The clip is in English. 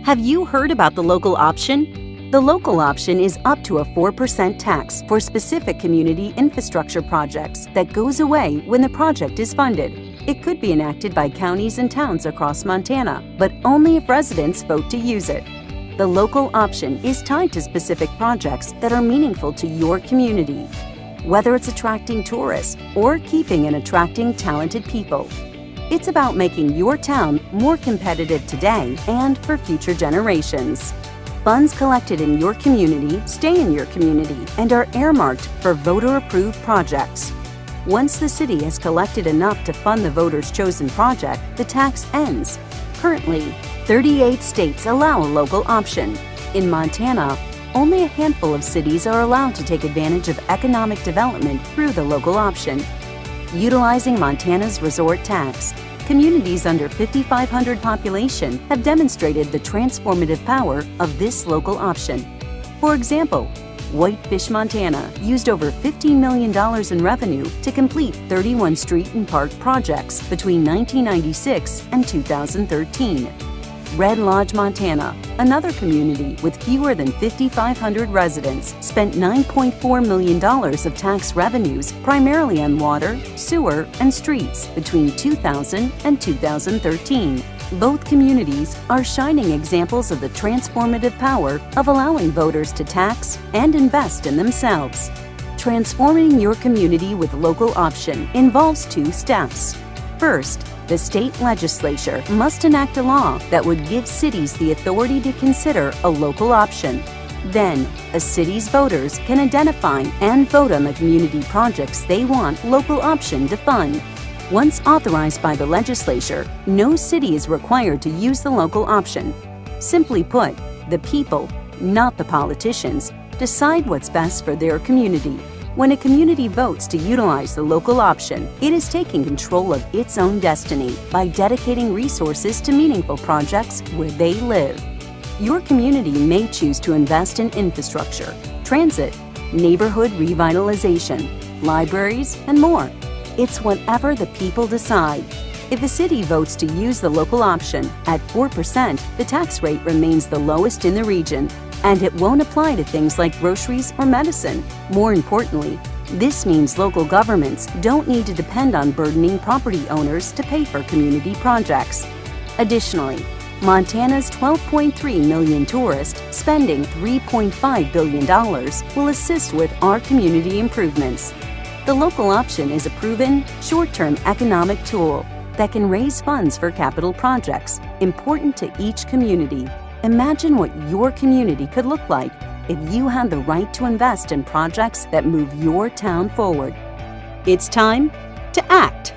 Have you heard about the local option? The local option is up to a 4% tax for specific community infrastructure projects that goes away when the project is funded. It could be enacted by counties and towns across Montana, but only if residents vote to use it. The local option is tied to specific projects that are meaningful to your community, whether it's attracting tourists or keeping and attracting talented people. It's about making your town more competitive today and for future generations. Funds collected in your community stay in your community and are earmarked for voter-approved projects. Once the city has collected enough to fund the voters' chosen project, the tax ends. Currently, 38 states allow a local option. In Montana, only a handful of cities are allowed to take advantage of economic development through the local option. Utilizing Montana's resort tax, communities under 5,500 population have demonstrated the transformative power of this local option. For example, Whitefish, Montana used over $15 million in revenue to complete 31 street and park projects between 1996 and 2013. Red Lodge, Montana, another community with fewer than 5,500 residents, spent $9.4 million of tax revenues primarily on water, sewer, and streets between 2000 and 2013. Both communities are shining examples of the transformative power of allowing voters to tax and invest in themselves. Transforming your community with local option involves 2 steps. First, the state legislature must enact a law that would give cities the authority to consider a local option. Then, a city's voters can identify and vote on the community projects they want local option to fund. Once authorized by the legislature, no city is required to use the local option. Simply put, the people, not the politicians, decide what's best for their community. When a community votes to utilize the local option, it is taking control of its own destiny by dedicating resources to meaningful projects where they live. Your community may choose to invest in infrastructure, transit, neighborhood revitalization, libraries, and more. It's whatever the people decide. If a city votes to use the local option at 4%, the tax rate remains the lowest in the region, and it won't apply to things like groceries or medicine. More importantly, this means local governments don't need to depend on burdening property owners to pay for community projects. Additionally, Montana's 12.3 million tourists spending $3.5 billion will assist with our community improvements. The local option is a proven, short-term economic tool that can raise funds for capital projects important to each community. Imagine what your community could look like if you had the right to invest in projects that move your town forward. It's time to act.